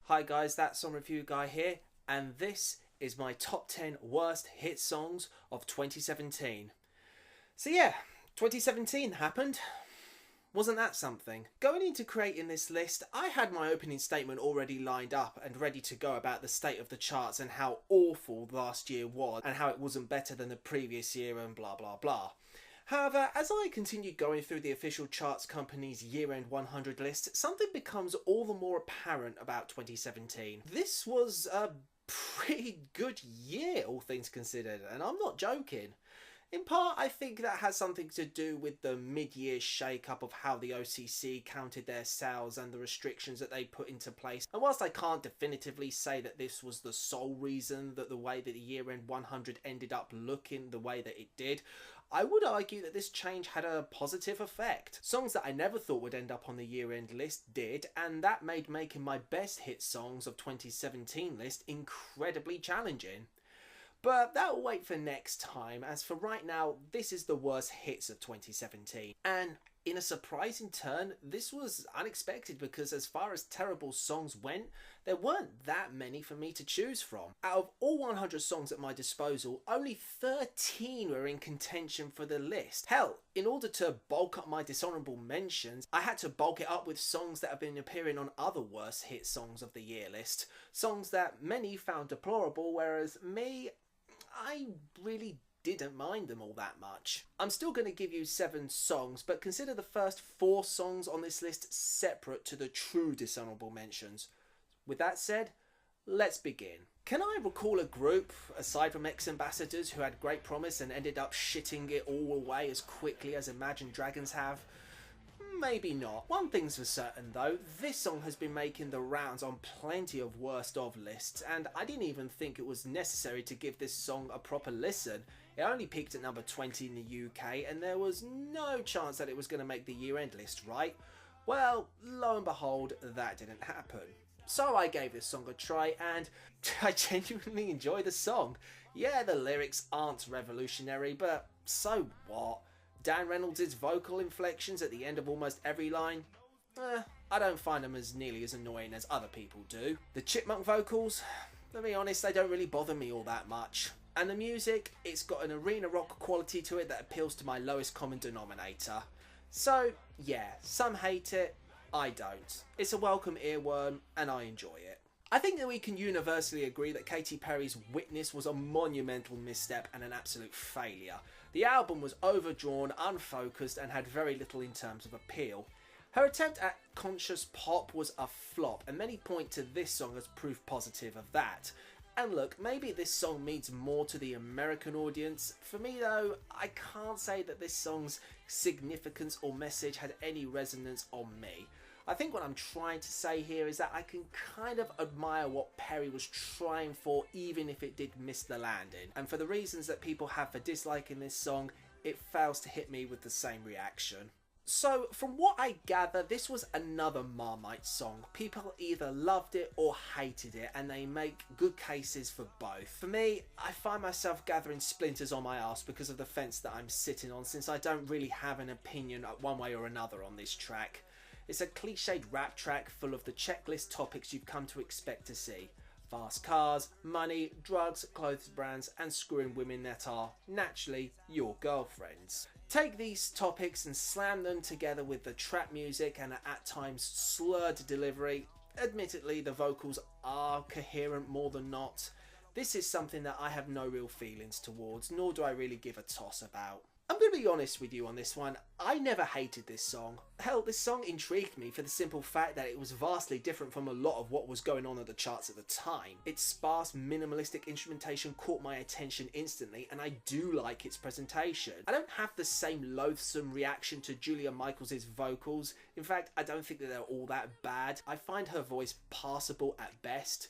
Hi guys, That Song Review Guy here, and this is my top 10 worst hit songs of 2017. So yeah, 2017 happened. Wasn't that something? Going into creating this list, I had my opening statement already lined up and ready to go about the state of the charts and how awful last year was and how it wasn't better than the previous year and blah blah blah. However, as I continued going through the official charts company's year-end 100 list, something becomes all the more apparent about 2017. This was a pretty good year, all things considered, and I'm not joking. In part, I think that has something to do with the mid-year shake-up of how the OCC counted their sales and the restrictions that they put into place. And whilst I can't definitively say that this was the sole reason that the way that the year-end 100 ended up looking the way that it did, I would argue that this change had a positive effect. Songs that I never thought would end up on the year-end list did, and that made making my best hit songs of 2017 list incredibly challenging. But that'll wait for next time, as for right now, this is the worst hits of 2017. And in a surprising turn, this was unexpected because as far as terrible songs went, there weren't that many for me to choose from. Out of all 100 songs at my disposal, only 13 were in contention for the list. Hell, in order to bulk up my dishonourable mentions, I had to bulk it up with songs that have been appearing on other worst hit songs of the year list. Songs that many found deplorable, whereas me, I really didn't mind them all that much. I'm still going to give you 7 songs, but consider the first 4 songs on this list separate to the true dishonourable mentions. With that said, let's begin. Can I recall a group, aside from ex-ambassadors, who had great promise and ended up shitting it all away as quickly as Imagine Dragons have? Maybe not. One thing's for certain though, this song has been making the rounds on plenty of worst of lists, and I didn't even think it was necessary to give this song a proper listen. It only peaked at number 20 in the UK, and there was no chance that it was going to make the year-end list, right? Well, lo and behold, that didn't happen. So I gave this song a try, and I genuinely enjoy the song. Yeah, the lyrics aren't revolutionary, but so what? Dan Reynolds' vocal inflections at the end of almost every line, I don't find them as nearly as annoying as other people do. The chipmunk vocals, to be honest, they don't really bother me all that much. And the music, it's got an arena rock quality to it that appeals to my lowest common denominator. So yeah, some hate it, I don't. It's a welcome earworm and I enjoy it. I think that we can universally agree that Katy Perry's Witness was a monumental misstep and an absolute failure. The album was overdrawn, unfocused, and had very little in terms of appeal. Her attempt at conscious pop was a flop, and many point to this song as proof positive of that. And look, maybe this song means more to the American audience. For me though, I can't say that this song's significance or message had any resonance on me. I think what I'm trying to say here is that I can kind of admire what Perry was trying for, even if it did miss the landing. And for the reasons that people have for disliking this song, it fails to hit me with the same reaction. So from what I gather, this was another Marmite song. People either loved it or hated it, and they make good cases for both. For me, I find myself gathering splinters on my arse because of the fence that I'm sitting on, since I don't really have an opinion one way or another on this track. It's a cliched rap track full of the checklist topics you've come to expect to see. Fast cars, money, drugs, clothes brands, and screwing women that are, naturally, your girlfriends. Take these topics and slam them together with the trap music and at times slurred delivery. Admittedly, the vocals are coherent more than not. This is something that I have no real feelings towards, nor do I really give a toss about. I'm going to be honest with you on this one, I never hated this song. Hell, this song intrigued me for the simple fact that it was vastly different from a lot of what was going on at the charts at the time. Its sparse, minimalistic instrumentation caught my attention instantly, and I do like its presentation. I don't have the same loathsome reaction to Julia Michaels' vocals. In fact, I don't think that they're all that bad. I find her voice passable at best,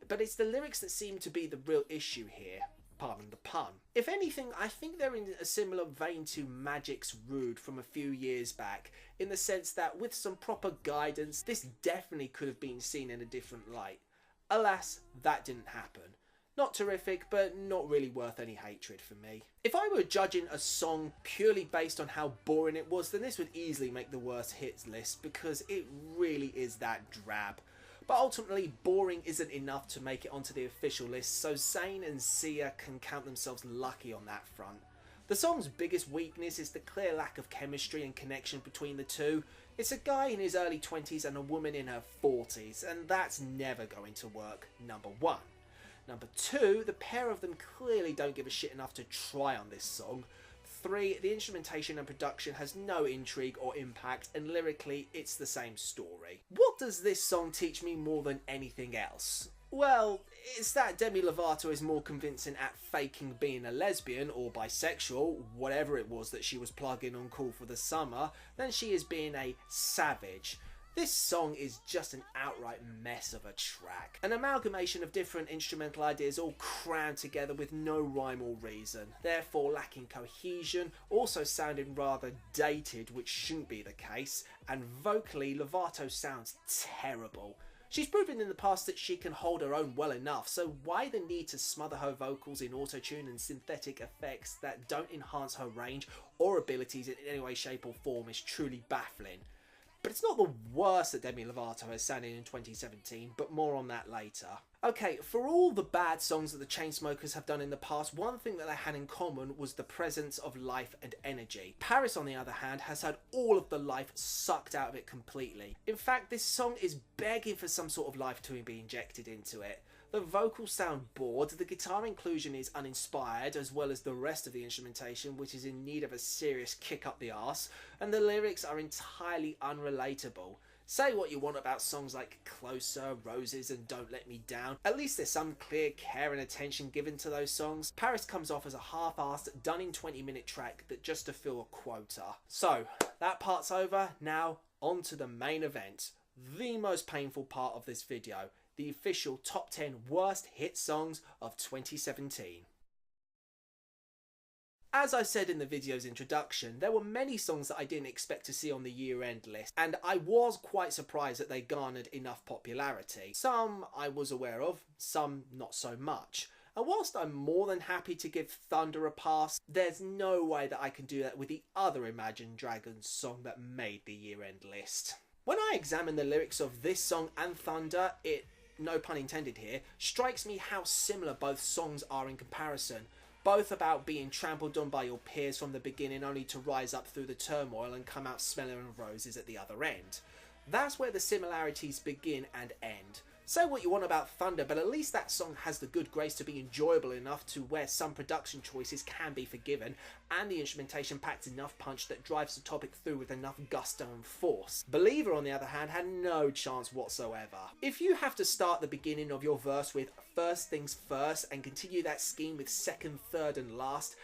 but it's the lyrics that seem to be the real issue here. Pardon the pun. If anything, I think they're in a similar vein to Magic's Rude from a few years back, in the sense that with some proper guidance, this definitely could have been seen in a different light. Alas, that didn't happen. Not terrific, but not really worth any hatred for me. If I were judging a song purely based on how boring it was, then this would easily make the worst hits list, because it really is that drab. But ultimately, boring isn't enough to make it onto the official list, so Zayn and Sia can count themselves lucky on that front. The song's biggest weakness is the clear lack of chemistry and connection between the two. It's a guy in his early 20s and a woman in her 40s, and that's never going to work, number one. Number two, the pair of them clearly don't give a shit enough to try on this song. 3, the instrumentation and production has no intrigue or impact, and lyrically it's the same story. What does this song teach me more than anything else? Well, it's that Demi Lovato is more convincing at faking being a lesbian or bisexual, whatever it was that she was plugging on Call for the Summer, than she is being a savage. This song is just an outright mess of a track. An amalgamation of different instrumental ideas all crammed together with no rhyme or reason, therefore lacking cohesion, also sounding rather dated, which shouldn't be the case, and vocally Lovato sounds terrible. She's proven in the past that she can hold her own well enough, so why the need to smother her vocals in autotune and synthetic effects that don't enhance her range or abilities in any way, shape or form is truly baffling. But it's not the worst that Demi Lovato has sounded in 2017, but more on that later. Okay, for all the bad songs that the Chainsmokers have done in the past, one thing that they had in common was the presence of life and energy. Paris, on the other hand, has had all of the life sucked out of it completely. In fact, this song is begging for some sort of life to be injected into it. The vocals sound bored, the guitar inclusion is uninspired, as well as the rest of the instrumentation, which is in need of a serious kick up the arse, and the lyrics are entirely unrelatable. Say what you want about songs like Closer, Roses and Don't Let Me Down, at least there's some clear care and attention given to those songs. Paris comes off as a half-assed, done in 20-minute track that just to fill a quota. So, that part's over, now on to the main event. The most painful part of this video. The official top 10 worst hit songs of 2017. As I said in the video's introduction, there were many songs that I didn't expect to see on the year-end list, and I was quite surprised that they garnered enough popularity. Some I was aware of, some not so much. And whilst I'm more than happy to give Thunder a pass, there's no way that I can do that with the other Imagine Dragons song that made the year-end list. When I examine the lyrics of this song and Thunder, it, no pun intended here, strikes me how similar both songs are in comparison. Both about being trampled on by your peers from the beginning only to rise up through the turmoil and come out smelling of roses at the other end. That's where the similarities begin and end. Say what you want about Thunder, but at least that song has the good grace to be enjoyable enough to where some production choices can be forgiven, and the instrumentation packs enough punch that drives the topic through with enough gusto and force. Believer, on the other hand, had no chance whatsoever. If you have to start the beginning of your verse with first things first and continue that scheme with second, third and last,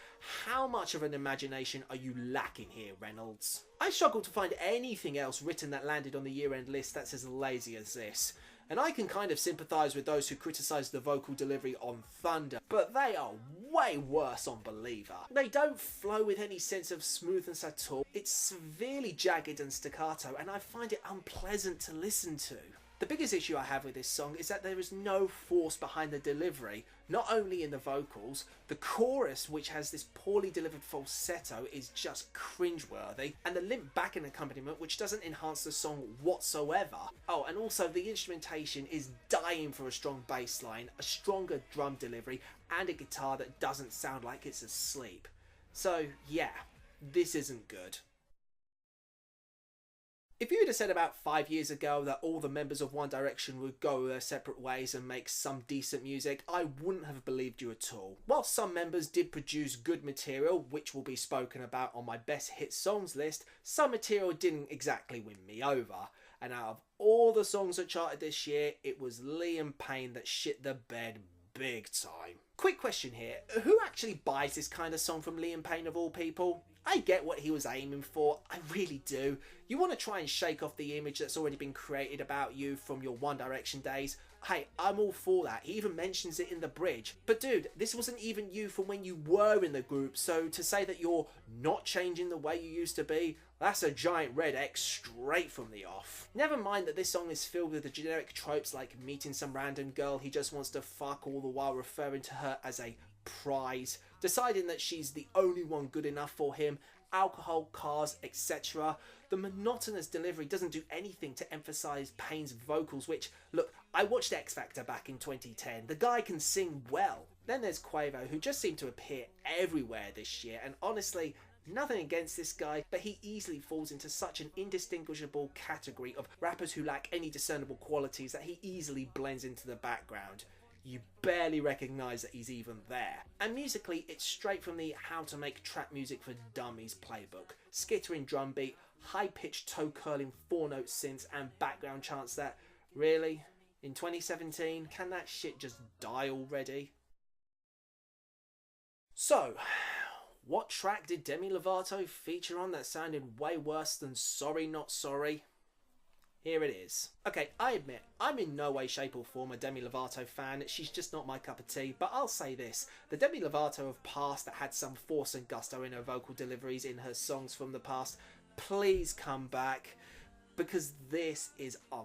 how much of an imagination are you lacking here, Reynolds? I struggle to find anything else written that landed on the year-end list that's as lazy as this. And I can kind of sympathise with those who criticise the vocal delivery on Thunder, but they are way worse on Believer. They don't flow with any sense of smoothness at all. It's severely jagged and staccato, and I find it unpleasant to listen to. The biggest issue I have with this song is that there is no force behind the delivery, not only in the vocals, the chorus, which has this poorly delivered falsetto, is just cringeworthy, and the limp backing accompaniment, which doesn't enhance the song whatsoever. Oh, and also the instrumentation is dying for a strong bass line, a stronger drum delivery, and a guitar that doesn't sound like it's asleep. So yeah, this isn't good. If you had said about 5 years ago that all the members of One Direction would go their separate ways and make some decent music, I wouldn't have believed you at all. While some members did produce good material, which will be spoken about on my best hit songs list, some material didn't exactly win me over. And out of all the songs that charted this year, it was Payne that shit the bed big time. Quick question here, who actually buys this kind of song from Payne of all people? I get what he was aiming for, I really do. You want to try and shake off the image that's already been created about you from your One Direction days. Hey, I'm all for that. He even mentions it in the bridge. But dude, this wasn't even you from when you were in the group, so to say that you're not changing the way you used to be, that's a giant red X straight from the off. Never mind that this song is filled with the generic tropes like meeting some random girl he just wants to fuck, all the while referring to her as a prize, deciding that she's the only one good enough for him, alcohol, cars, etc. The monotonous delivery doesn't do anything to emphasise Payne's vocals, which, look, I watched X Factor back in 2010. The guy can sing well. Then there's Quavo, who just seemed to appear everywhere this year, and honestly, nothing against this guy, but he easily falls into such an indistinguishable category of rappers who lack any discernible qualities that he easily blends into the background. You barely recognise that he's even there. And musically, it's straight from the How to Make Trap Music for Dummies playbook. Skittering drum beat, high-pitched toe-curling 4-note synths and background chants that, really? In 2017, can that shit just die already? So, what track did Demi Lovato feature on that sounded way worse than Sorry Not Sorry? Here it is. Okay, I admit, I'm in no way, shape or form a Demi Lovato fan. She's just not my cup of tea. But I'll say this. The Demi Lovato of past that had some force and gusto in her vocal deliveries in her songs from the past, please come back. Because this is a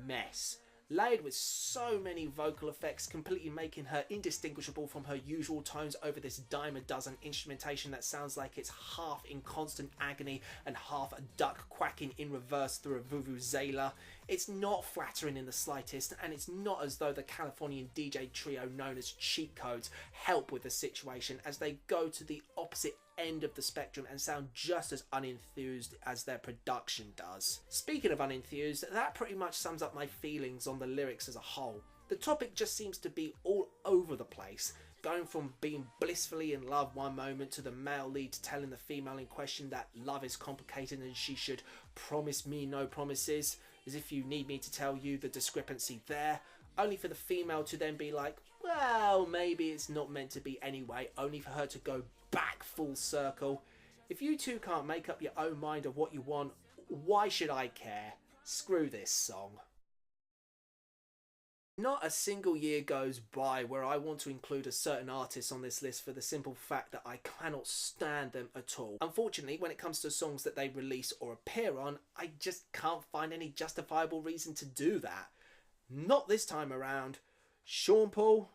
mess. Layered with so many vocal effects, completely making her indistinguishable from her usual tones over this dime a dozen instrumentation that sounds like it's half in constant agony and half a duck quacking in reverse through a vuvuzela. It's not flattering in the slightest, and it's not as though the Californian DJ trio known as Cheat Codes help with the situation, as they go to the opposite end of the spectrum and sound just as unenthused as their production does. Speaking of unenthused, that pretty much sums up my feelings on the lyrics as a whole. The topic just seems to be all over the place, going from being blissfully in love one moment to the male lead telling the female in question that love is complicated and she should promise me no promises, as if you need me to tell you the discrepancy there, only for the female to then be like, well, maybe it's not meant to be anyway, only for her to go back full circle. If you two can't make up your own mind of what you want, why should I care? Screw this song. Not a single year goes by where I want to include a certain artist on this list for the simple fact that I cannot stand them at all. Unfortunately, when it comes to songs that they release or appear on, I just can't find any justifiable reason to do that. Not this time around. Sean Paul,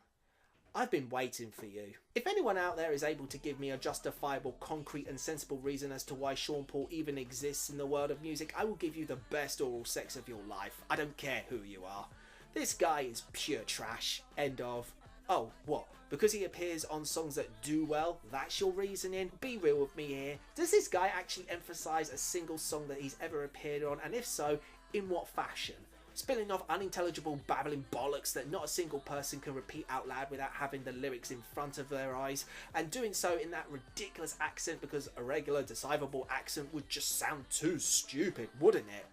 I've been waiting for you. If anyone out there is able to give me a justifiable, concrete and sensible reason as to why Sean Paul even exists in the world of music, I will give you the best oral sex of your life. I don't care who you are. This guy is pure trash. End of. Oh, what? Because he appears on songs that do well, that's your reasoning? Be real with me here. Does this guy actually emphasise a single song that he's ever appeared on? And if so, in what fashion? Spilling off unintelligible babbling bollocks that not a single person can repeat out loud without having the lyrics in front of their eyes, and doing so in that ridiculous accent because a regular decipherable accent would just sound too stupid, wouldn't it?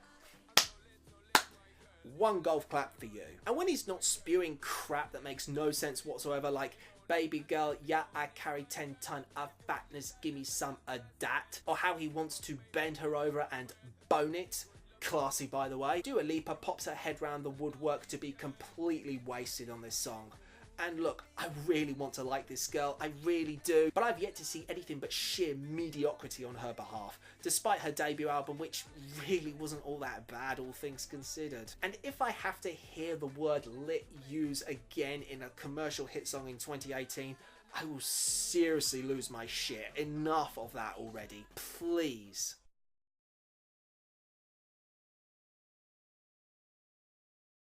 One golf clap for you. And when he's not spewing crap that makes no sense whatsoever, like, baby girl, yeah, I carry 10 ton of fatness, gimme some of that, or how he wants to bend her over and bone it, classy by the way. Dua Lipa pops her head round the woodwork to be completely wasted on this song. And look, I really want to like this girl, I really do, but I've yet to see anything but sheer mediocrity on her behalf, despite her debut album, which really wasn't all that bad, all things considered. And if I have to hear the word lit used again in a commercial hit song in 2018, I will seriously lose my shit. Enough of that already, please.